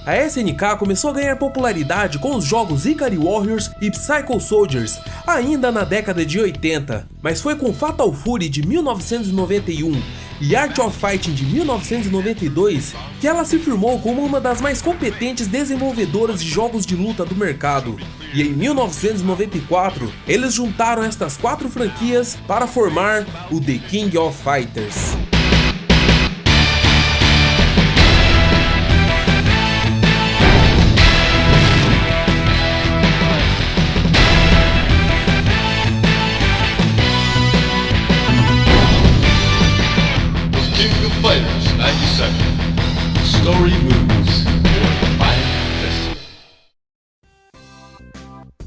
A SNK começou a ganhar popularidade com os jogos Ikari Warriors e Psycho Soldiers, ainda na década de 80, mas foi com Fatal Fury de 1991 e Art of Fighting de 1992 que ela se firmou como uma das mais competentes desenvolvedoras de jogos de luta do mercado. E em 1994, eles juntaram estas 4 franquias para formar o The King of Fighters. King of Fighters 97. Story moves for Final Festival.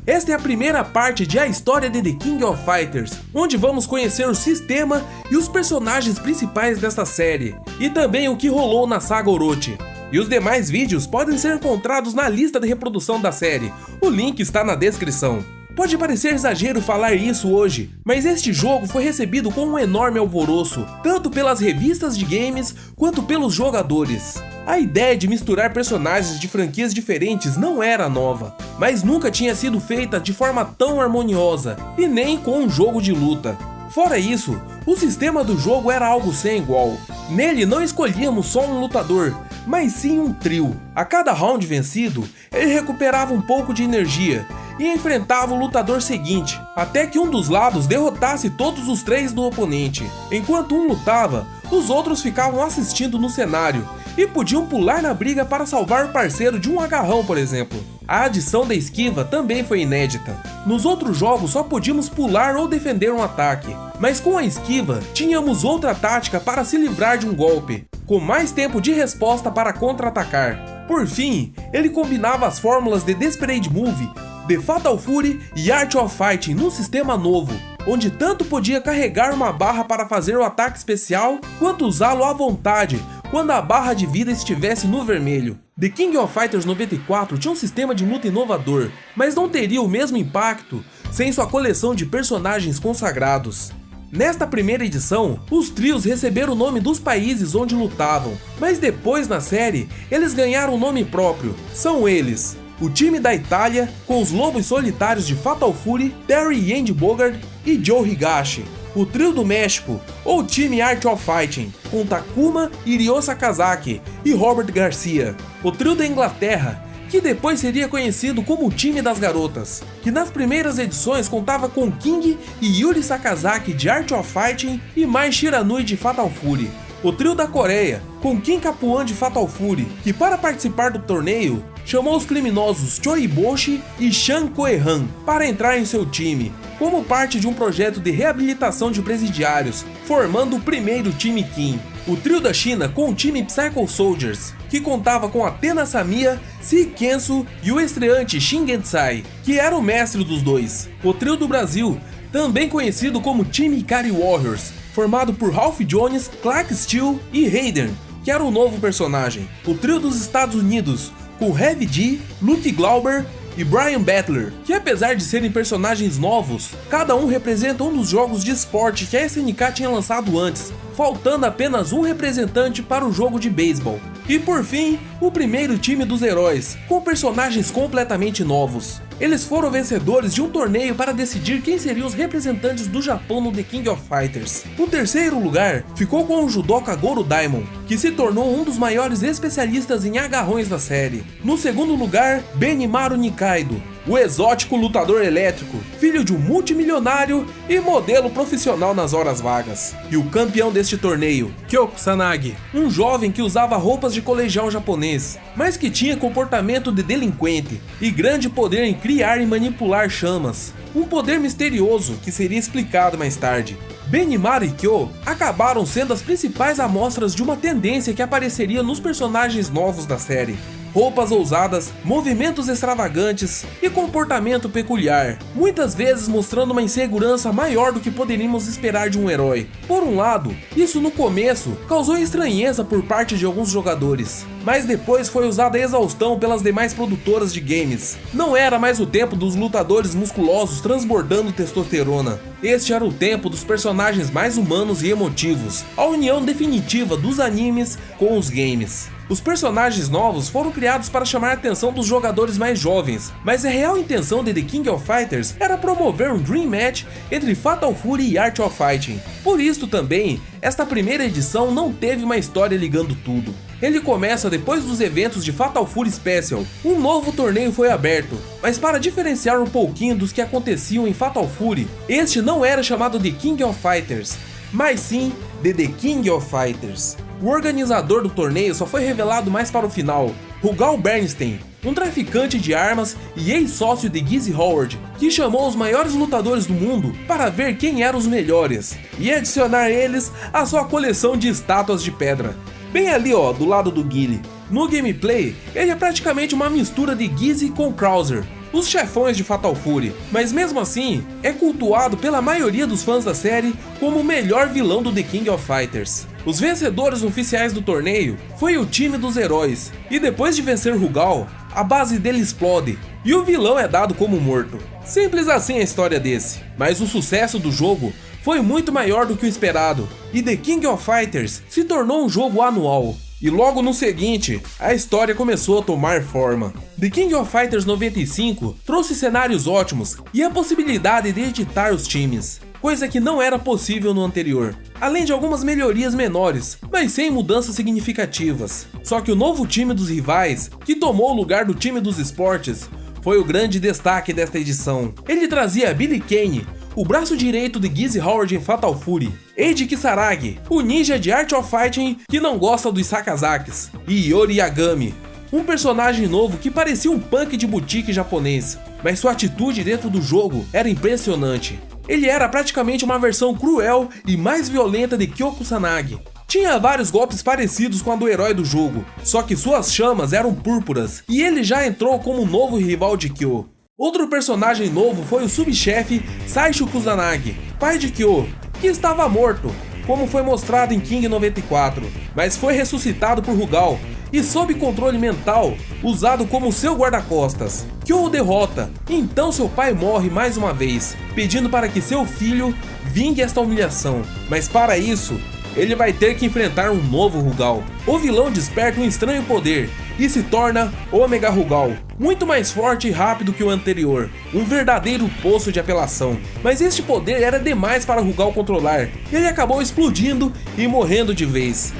Esta é a primeira parte de A História de The King of Fighters, onde vamos conhecer o sistema e os personagens principais desta série, e também o que rolou na saga Orochi. E os demais vídeos podem ser encontrados na lista de reprodução da série, o link está na descrição. Pode parecer exagero falar isso hoje, mas este jogo foi recebido com um enorme alvoroço, tanto pelas revistas de games quanto pelos jogadores. A ideia de misturar personagens de franquias diferentes não era nova, mas nunca tinha sido feita de forma tão harmoniosa, e nem com um jogo de luta. Fora isso, o sistema do jogo era algo sem igual. Nele não escolhíamos só um lutador, mas sim um trio. A cada round vencido, ele recuperava um pouco de energia e enfrentava o lutador seguinte, até que um dos lados derrotasse todos os 3 do oponente. Enquanto um lutava, os outros ficavam assistindo no cenário e podiam pular na briga para salvar o parceiro de um agarrão, por exemplo. A adição da esquiva também foi inédita. Nos outros jogos só podíamos pular ou defender um ataque, mas com a esquiva tínhamos outra tática para se livrar de um golpe, com mais tempo de resposta para contra-atacar. Por fim, ele combinava as fórmulas de Desperate Move, The Fatal Fury e Art of Fighting num sistema novo, onde tanto podia carregar uma barra para fazer o ataque especial, quanto usá-lo à vontade quando a barra de vida estivesse no vermelho. The King of Fighters 94 tinha um sistema de luta inovador, mas não teria o mesmo impacto sem sua coleção de personagens consagrados. Nesta primeira edição, os trios receberam o nome dos países onde lutavam, mas depois na série, eles ganharam um nome próprio. São eles: o time da Itália, com os Lobos Solitários de Fatal Fury, Terry e Andy Bogard e Joe Higashi. O trio do México, ou time Art of Fighting, com Takuma e Ryo Sakazaki e Robert Garcia. O trio da Inglaterra, que depois seria conhecido como o time das garotas, que nas primeiras edições contava com King e Yuri Sakazaki de Art of Fighting e Mai Shiranui de Fatal Fury. O trio da Coreia, com Kim Kapuan de Fatal Fury, que para participar do torneio, chamou os criminosos Choi Boshi e Shan Koe-han para entrar em seu time, como parte de um projeto de reabilitação de presidiários, formando o primeiro time Kim. O trio da China com o time Psycho Soldiers, que contava com Atena Samiya, Si Kensu e o estreante Shin Getsai, que era o mestre dos dois. O trio do Brasil, também conhecido como time Ikari Warriors, formado por Ralph Jones, Clark Steele e Raiden, que era o novo personagem. O trio dos Estados Unidos, com Heavy D, Luke Glauber e Brian Battler, que apesar de serem personagens novos, cada um representa um dos jogos de esporte que a SNK tinha lançado antes, faltando apenas um representante para o jogo de beisebol. E por fim, o primeiro time dos heróis, com personagens completamente novos. Eles foram vencedores de um torneio para decidir quem seriam os representantes do Japão no The King of Fighters. O terceiro lugar ficou com o judoca Goro Daimon, que se tornou um dos maiores especialistas em agarrões da série. No segundo lugar, Benimaru Nikaido, o exótico lutador elétrico, filho de um multimilionário e modelo profissional nas horas vagas. E o campeão deste torneio, Kyo Kusanagi, um jovem que usava roupas de colegial japonês, mas que tinha comportamento de delinquente e grande poder em criar e manipular chamas. Um poder misterioso que seria explicado mais tarde. Benimaru e Kyo acabaram sendo as principais amostras de uma tendência que apareceria nos personagens novos da série. Roupas ousadas, movimentos extravagantes e comportamento peculiar, muitas vezes mostrando uma insegurança maior do que poderíamos esperar de um herói. Por um lado, isso no começo causou estranheza por parte de alguns jogadores, mas depois foi usada a exaustão pelas demais produtoras de games. Não era mais o tempo dos lutadores musculosos transbordando testosterona. Este era o tempo dos personagens mais humanos e emotivos, a união definitiva dos animes com os games. Os personagens novos foram criados para chamar a atenção dos jogadores mais jovens, mas a real intenção de The King of Fighters era promover um Dream Match entre Fatal Fury e Art of Fighting. Por isso também, esta primeira edição não teve uma história ligando tudo. Ele começa depois dos eventos de Fatal Fury Special. Um novo torneio foi aberto, mas para diferenciar um pouquinho dos que aconteciam em Fatal Fury, este não era chamado de King of Fighters, mas sim de The King of Fighters. O organizador do torneio só foi revelado mais para o final, Rugal Bernstein, um traficante de armas e ex-sócio de Gizzy Howard, que chamou os maiores lutadores do mundo para ver quem eram os melhores e adicionar eles à sua coleção de estátuas de pedra. Bem ali ó, do lado do Guile. No gameplay, ele é praticamente uma mistura de Gizzy com Krauser, os chefões de Fatal Fury, mas mesmo assim, é cultuado pela maioria dos fãs da série como o melhor vilão do The King of Fighters. Os vencedores oficiais do torneio foi o time dos heróis, e depois de vencer Rugal, a base dele explode, e o vilão é dado como morto. Simples assim a história desse, mas o sucesso do jogo foi muito maior do que o esperado, e The King of Fighters se tornou um jogo anual. E logo no seguinte, a história começou a tomar forma. The King of Fighters 95 trouxe cenários ótimos e a possibilidade de editar os times, coisa que não era possível no anterior, além de algumas melhorias menores, mas sem mudanças significativas. Só que o novo time dos rivais, que tomou o lugar do time dos esportes, foi o grande destaque desta edição. Ele trazia Billy Kane, o braço direito de Gizzy Howard em Fatal Fury, Eiji Kisaragi, o ninja de Art of Fighting que não gosta dos Sakazakis, e Yori Yagami, um personagem novo que parecia um punk de boutique japonês, mas sua atitude dentro do jogo era impressionante. Ele era praticamente uma versão cruel e mais violenta de Kyo Kusanagi. Tinha vários golpes parecidos com a do herói do jogo, só que suas chamas eram púrpuras, e ele já entrou como um novo rival de Kyo. Outro personagem novo foi o subchefe Saisho Kusanagi, pai de Kyo, que estava morto, como foi mostrado em King 94, mas foi ressuscitado por Rugal e sob controle mental, usado como seu guarda-costas. Kyo o derrota, então seu pai morre mais uma vez, pedindo para que seu filho vingue esta humilhação, mas para isso, ele vai ter que enfrentar um novo Rugal. O vilão desperta um estranho poder e se torna Omega Rugal, muito mais forte e rápido que o anterior, um verdadeiro poço de apelação. Mas este poder era demais para Rugal controlar, ele acabou explodindo e morrendo de vez.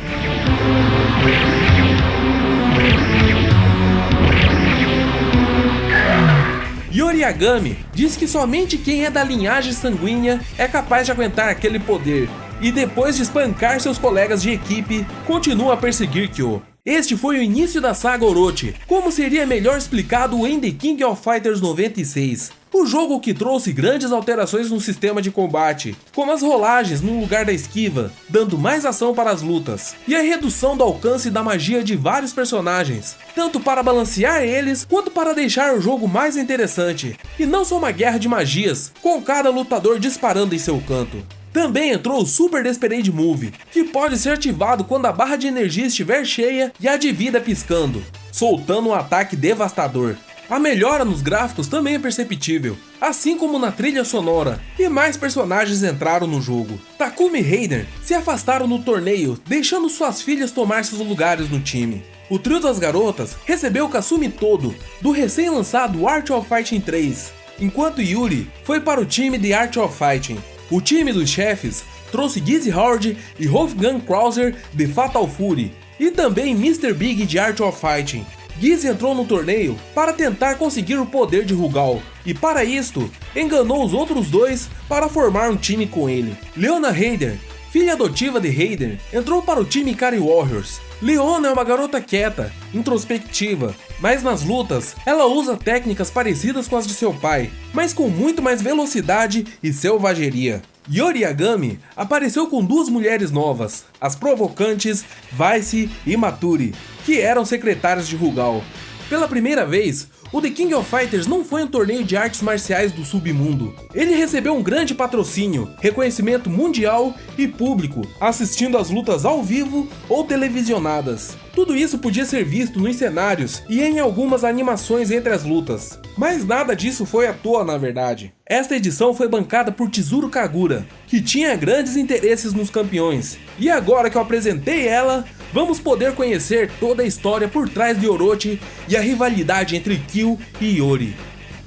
Yori Yagami diz que somente quem é da linhagem sanguínea é capaz de aguentar aquele poder, e depois de espancar seus colegas de equipe, continua a perseguir Kyo. Este foi o início da saga Orochi, como seria melhor explicado em The King of Fighters 96. O jogo que trouxe grandes alterações no sistema de combate, como as rolagens no lugar da esquiva, dando mais ação para as lutas, e a redução do alcance da magia de vários personagens, tanto para balancear eles, quanto para deixar o jogo mais interessante, e não só uma guerra de magias, com cada lutador disparando em seu canto. Também entrou o Super Desperate Move, que pode ser ativado quando a barra de energia estiver cheia e a de vida piscando, soltando um ataque devastador. A melhora nos gráficos também é perceptível, assim como na trilha sonora, e mais personagens entraram no jogo. Takumi e Raiden se afastaram no torneio, deixando suas filhas tomar seus lugares no time. O trio das garotas recebeu o Kasumi todo, do recém-lançado Art of Fighting 3, enquanto Yuri foi para o time de Art of Fighting. O time dos chefes trouxe Gizzy Howard e Wolfgang Krauser de Fatal Fury, e também Mr. Big de Art of Fighting. Gizzy entrou no torneio para tentar conseguir o poder de Rugal, e para isto, enganou os outros dois para formar um time com ele. Leona Raiden, filha adotiva de Raiden, entrou para o time Ikari Warriors. Leona é uma garota quieta, introspectiva, mas nas lutas, ela usa técnicas parecidas com as de seu pai, mas com muito mais velocidade e selvageria. Yori Yagami apareceu com duas mulheres novas, as provocantes Vice e Maturi, que eram secretárias de Rugal. Pela primeira vez, o The King of Fighters não foi um torneio de artes marciais do submundo. Ele recebeu um grande patrocínio, reconhecimento mundial e público, assistindo às lutas ao vivo ou televisionadas. Tudo isso podia ser visto nos cenários e em algumas animações entre as lutas. Mas nada disso foi à toa, na verdade. Esta edição foi bancada por Chizuru Kagura, que tinha grandes interesses nos campeões. E agora que eu apresentei ela, vamos poder conhecer toda a história por trás de Orochi e a rivalidade entre Kyo e Iori.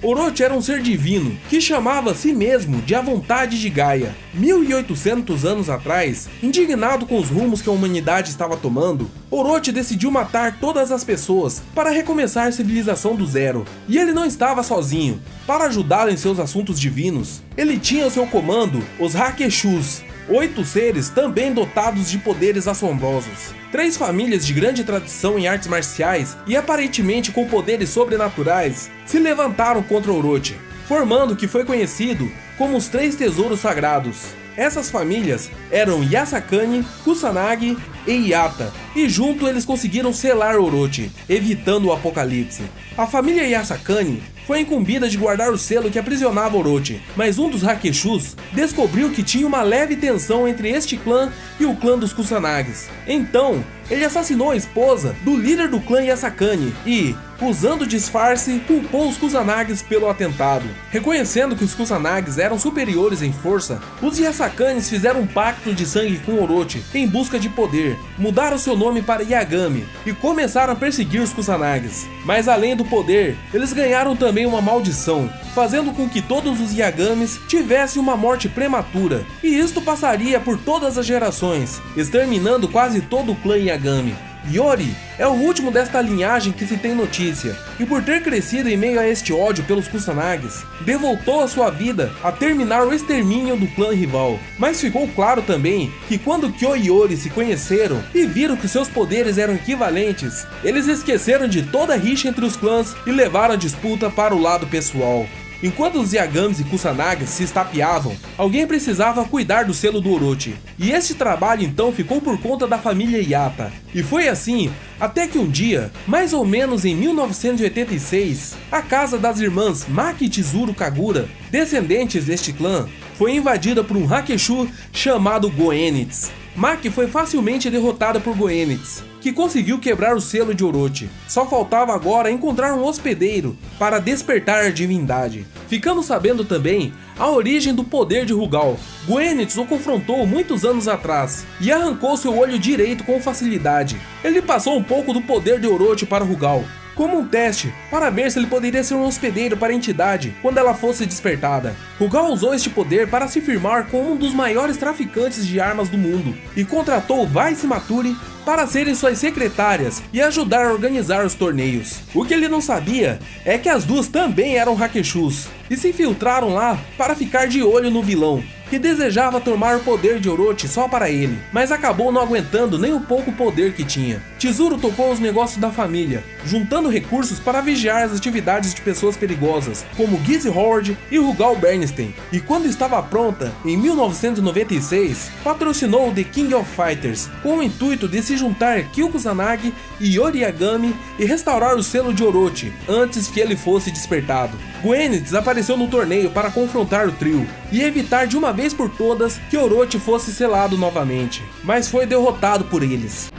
Orochi era um ser divino que chamava a si mesmo de a vontade de Gaia. 1800 anos atrás, indignado com os rumos que a humanidade estava tomando, Orochi decidiu matar todas as pessoas para recomeçar a civilização do zero. E ele não estava sozinho. Para ajudá-lo em seus assuntos divinos, ele tinha ao seu comando os Hakeshus, 8 seres também dotados de poderes assombrosos. 3 famílias de grande tradição em artes marciais e aparentemente com poderes sobrenaturais se levantaram contra Orochi, formando o que foi conhecido como os 3 tesouros sagrados. Essas famílias eram Yasakani, Kusanagi e Iata, e junto eles conseguiram selar Orochi, evitando o apocalipse. A família Yasakani foi incumbida de guardar o selo que aprisionava Orochi, mas um dos Hakeshus descobriu que tinha uma leve tensão entre este clã e o clã dos Kusanages. Então, ele assassinou a esposa do líder do clã Yasakani e, usando disfarce, culpou os Kusanages pelo atentado. Reconhecendo que os Kusanages eram superiores em força, os Yasakanis fizeram um pacto de sangue com Orochi em busca de poder, mudaram seu nome para Yagami e começaram a perseguir os Kusanages. Mas além do poder, eles ganharam também uma maldição, fazendo com que todos os Yagamis tivessem uma morte prematura, e isto passaria por todas as gerações, exterminando quase todo o clã Yagami. Iori é o último desta linhagem que se tem notícia, e por ter crescido em meio a este ódio pelos Kusanages, devotou a sua vida a terminar o extermínio do clã rival. Mas ficou claro também que quando Kyo e Iori se conheceram e viram que seus poderes eram equivalentes, eles esqueceram de toda a rixa entre os clãs e levaram a disputa para o lado pessoal. Enquanto os Yagamis e Kusanagas se estapeavam, alguém precisava cuidar do selo do Orochi, e este trabalho então ficou por conta da família Iata. E foi assim, até que um dia, mais ou menos em 1986, a casa das irmãs Maki e Chizuru Kagura, descendentes deste clã, foi invadida por um Hakeshu chamado Goenitsu. Maki foi facilmente derrotada por Goenitsu, que conseguiu quebrar o selo de Orochi. Só faltava agora encontrar um hospedeiro para despertar a divindade. Ficamos sabendo também a origem do poder de Rugal. Goenitsu o confrontou muitos anos atrás e arrancou seu olho direito com facilidade. Ele passou um pouco do poder de Orochi para Rugal, como um teste para ver se ele poderia ser um hospedeiro para a entidade quando ela fosse despertada. Rugal usou este poder para se firmar como um dos maiores traficantes de armas do mundo e contratou Vice Maturi para serem suas secretárias e ajudar a organizar os torneios. O que ele não sabia é que as duas também eram Hakeshus e se infiltraram lá para ficar de olho no vilão, que desejava tomar o poder de Orochi só para ele, mas acabou não aguentando nem o pouco poder que tinha. Chizuru tocou os negócios da família, juntando recursos para vigiar as atividades de pessoas perigosas, como Gizzy Howard e Rugal Bernstein, e quando estava pronta, em 1996, patrocinou o The King of Fighters, com o intuito de se juntar Kyo Kusanagi e Iori Yagami e restaurar o selo de Orochi, antes que ele fosse despertado. Goenitsu apareceu no torneio para confrontar o trio e evitar de uma vez por todas que Orochi fosse selado novamente, mas foi derrotado por eles.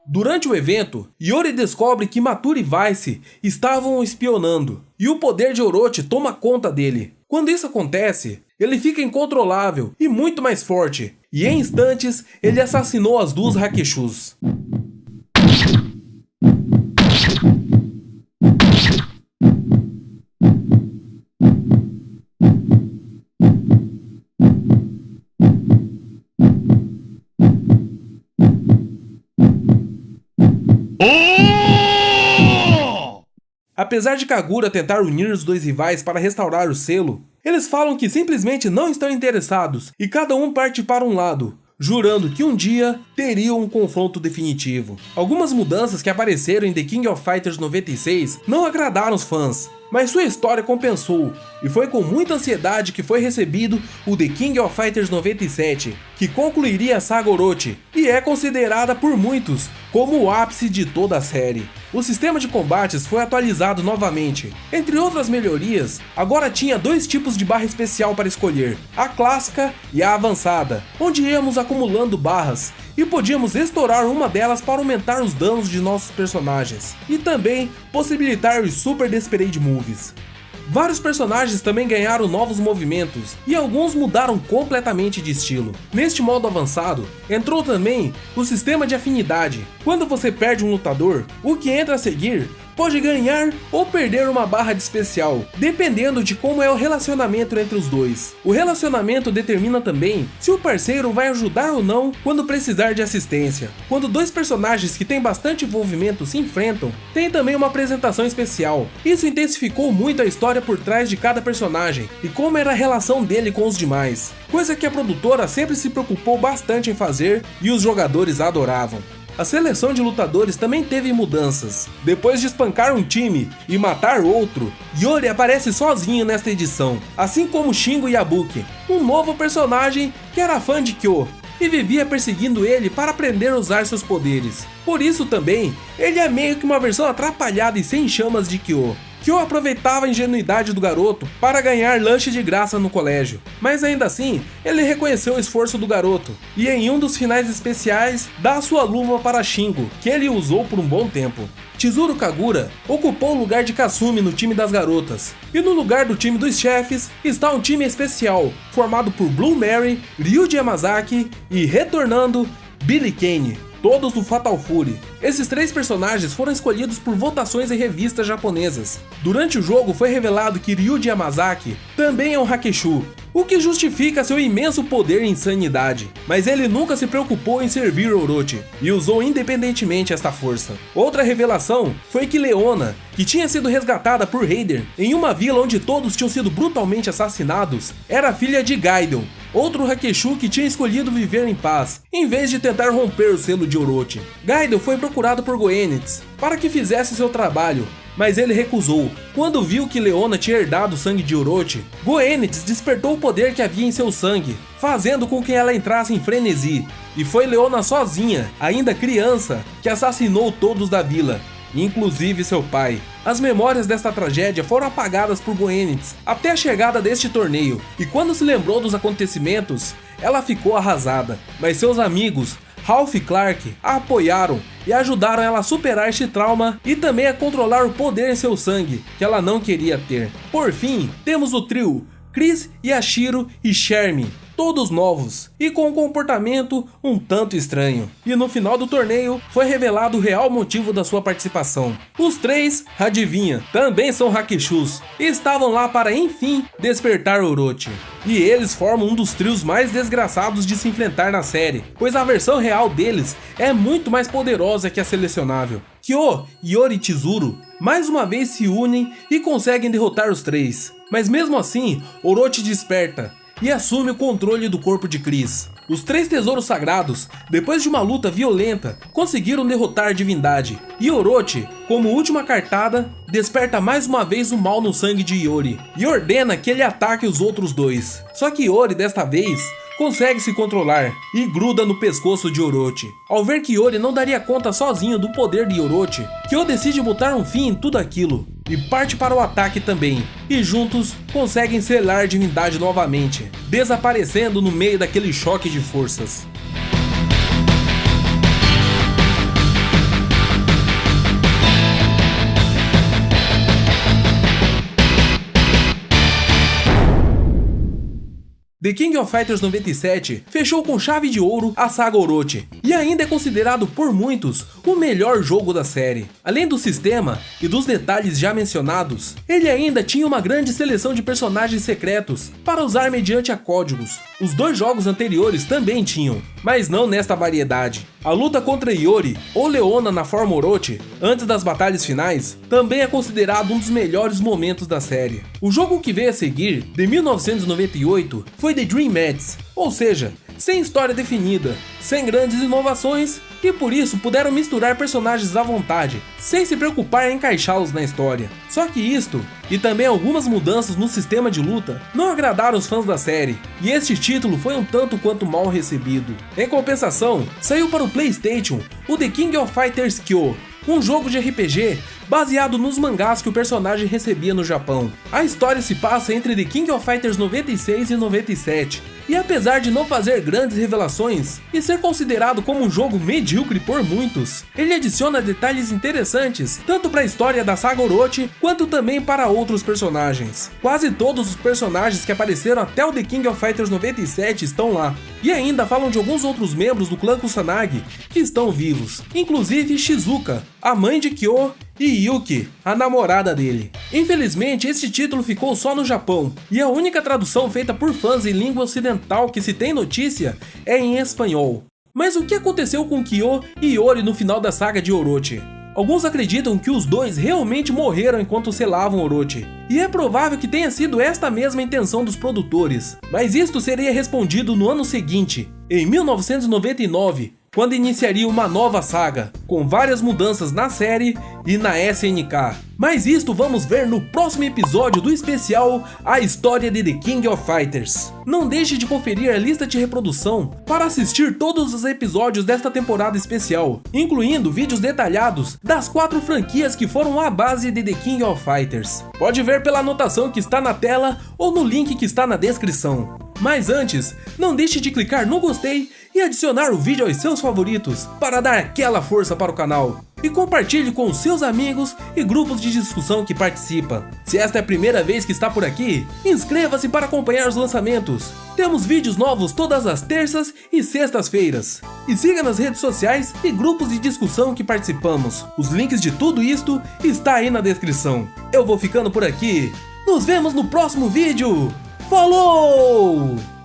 Durante o evento, Iori descobre que Maturi e Vice estavam o espionando, e o poder de Orochi toma conta dele. Quando isso acontece, ele fica incontrolável e muito mais forte, e em instantes ele assassinou as duas Hakeshus. Apesar de Kagura tentar unir os dois rivais para restaurar o selo, eles falam que simplesmente não estão interessados e cada um parte para um lado, jurando que um dia teriam um confronto definitivo. Algumas mudanças que apareceram em The King of Fighters 96 não agradaram os fãs, mas sua história compensou, e foi com muita ansiedade que foi recebido o The King of Fighters 97, que concluiria a saga Orochi, e é considerada por muitos como o ápice de toda a série. O sistema de combates foi atualizado novamente. Entre outras melhorias, agora tinha 2 tipos de barra especial para escolher, a clássica e a avançada, onde íamos acumulando barras e podíamos estourar uma delas para aumentar os danos de nossos personagens, e também possibilitar os Super Desperate Moves. Vários personagens também ganharam novos movimentos e alguns mudaram completamente de estilo. Neste modo avançado, entrou também o sistema de afinidade. Quando você perde um lutador, o que entra a seguir pode ganhar ou perder uma barra de especial, dependendo de como é o relacionamento entre os dois. O relacionamento determina também se o parceiro vai ajudar ou não quando precisar de assistência. Quando dois personagens que têm bastante envolvimento se enfrentam, tem também uma apresentação especial. Isso intensificou muito a história por trás de cada personagem e como era a relação dele com os demais, coisa que a produtora sempre se preocupou bastante em fazer e os jogadores adoravam. A seleção de lutadores também teve mudanças. Depois de espancar um time e matar outro, Yori aparece sozinho nesta edição, assim como Shingo Yabuki, um novo personagem que era fã de Kyo e vivia perseguindo ele para aprender a usar seus poderes. Por isso também, ele é meio que uma versão atrapalhada e sem chamas de Kyo. Kyo aproveitava a ingenuidade do garoto para ganhar lanche de graça no colégio, mas ainda assim, ele reconheceu o esforço do garoto, e em um dos finais especiais, dá sua luva para Shingo, que ele usou por um bom tempo. Chizuru Kagura ocupou o lugar de Kasumi no time das garotas, e no lugar do time dos chefes está um time especial, formado por Blue Mary, Ryuji Yamazaki e, retornando, Billie Kane, todos do Fatal Fury. Esses três personagens foram escolhidos por votações em revistas japonesas. Durante o jogo foi revelado que Ryuji Yamazaki também é um Hakeshu, o que justifica seu imenso poder e insanidade, mas ele nunca se preocupou em servir Orochi, e usou independentemente esta força. Outra revelação foi que Leona, que tinha sido resgatada por Raiden em uma vila onde todos tinham sido brutalmente assassinados, era filha de Gaiden, outro Hakeshu que tinha escolhido viver em paz, em vez de tentar romper o selo de Orochi. Gaiden foi procurado por Goenitz para que fizesse seu trabalho, mas ele recusou. Quando viu que Leona tinha herdado o sangue de Orochi, Goenitz despertou o poder que havia em seu sangue, fazendo com que ela entrasse em frenesi, e foi Leona sozinha, ainda criança, que assassinou todos da vila, inclusive seu pai. As memórias desta tragédia foram apagadas por Goenitz até a chegada deste torneio, e quando se lembrou dos acontecimentos, ela ficou arrasada, mas seus amigos Ralph e Clark a apoiaram e ajudaram ela a superar este trauma e também a controlar o poder em seu sangue, que ela não queria ter. Por fim, temos o trio Chris, Yashiro e Shermie, todos novos e com um comportamento um tanto estranho. E no final do torneio foi revelado o real motivo da sua participação. Os três, adivinha, também são Hakeshus e estavam lá para enfim despertar Orochi. E eles formam um dos trios mais desgraçados de se enfrentar na série, pois a versão real deles é muito mais poderosa que a selecionável. Kyo, Yori e Chizuru mais uma vez se unem e conseguem derrotar os três, mas mesmo assim Orochi desperta e assume o controle do corpo de Chris. Os três tesouros sagrados, depois de uma luta violenta, conseguiram derrotar a divindade, e Orochi, como última cartada, desperta mais uma vez o mal no sangue de Yori, e ordena que ele ataque os outros dois. Só que Yori, desta vez, consegue se controlar e gruda no pescoço de Orochi. Ao ver que Yori não daria conta sozinho do poder de Orochi, Kyo decide botar um fim em tudo aquilo e parte para o ataque também, e juntos conseguem selar a divindade novamente, desaparecendo no meio daquele choque de forças. The King of Fighters 97 fechou com chave de ouro a saga Orochi, e ainda é considerado por muitos o melhor jogo da série. Além do sistema e dos detalhes já mencionados, ele ainda tinha uma grande seleção de personagens secretos para usar mediante a códigos. Os dois jogos anteriores também tinham, mas não nesta variedade. A luta contra Yori ou Leona na forma Orochi, antes das batalhas finais, também é considerado um dos melhores momentos da série. O jogo que veio a seguir, de 1998, foi The Dream Match, ou seja, sem história definida, sem grandes inovações, e por isso puderam misturar personagens à vontade, sem se preocupar em encaixá-los na história. Só que isto, e também algumas mudanças no sistema de luta, não agradaram os fãs da série, e este título foi um tanto quanto mal recebido. Em compensação, saiu para o PlayStation o The King of Fighters Kyo, um jogo de RPG baseado nos mangás que o personagem recebia no Japão. A história se passa entre The King of Fighters 96 e 97, E apesar de não fazer grandes revelações e ser considerado como um jogo medíocre por muitos, ele adiciona detalhes interessantes tanto para a história da saga Orochi quanto também para outros personagens. Quase todos os personagens que apareceram até o The King of Fighters 97 estão lá, e ainda falam de alguns outros membros do clã Kusanagi que estão vivos, inclusive Shizuka, a mãe de Kyo, e Yuki, a namorada dele. Infelizmente, este título ficou só no Japão, e a única tradução feita por fãs em língua ocidental que se tem notícia é em espanhol. Mas o que aconteceu com Kyo e Iori no final da saga de Orochi? Alguns acreditam que os dois realmente morreram enquanto selavam Orochi, e é provável que tenha sido esta mesma intenção dos produtores, mas isto seria respondido no ano seguinte, em 1999, quando iniciaria uma nova saga, com várias mudanças na série e na SNK. Mas isto vamos ver no próximo episódio do especial A História de The King of Fighters. Não deixe de conferir a lista de reprodução para assistir todos os episódios desta temporada especial, incluindo vídeos detalhados das 4 franquias que foram a base de The King of Fighters. Pode ver pela anotação que está na tela ou no link que está na descrição. Mas antes, não deixe de clicar no gostei e adicionar o vídeo aos seus favoritos para dar aquela força para o canal. E compartilhe com seus amigos e grupos de discussão que participam. Se esta é a primeira vez que está por aqui, inscreva-se para acompanhar os lançamentos. Temos vídeos novos todas as terças e sextas-feiras. E siga nas redes sociais e grupos de discussão que participamos. Os links de tudo isto está aí na descrição. Eu vou ficando por aqui. Nos vemos no próximo vídeo. Falou!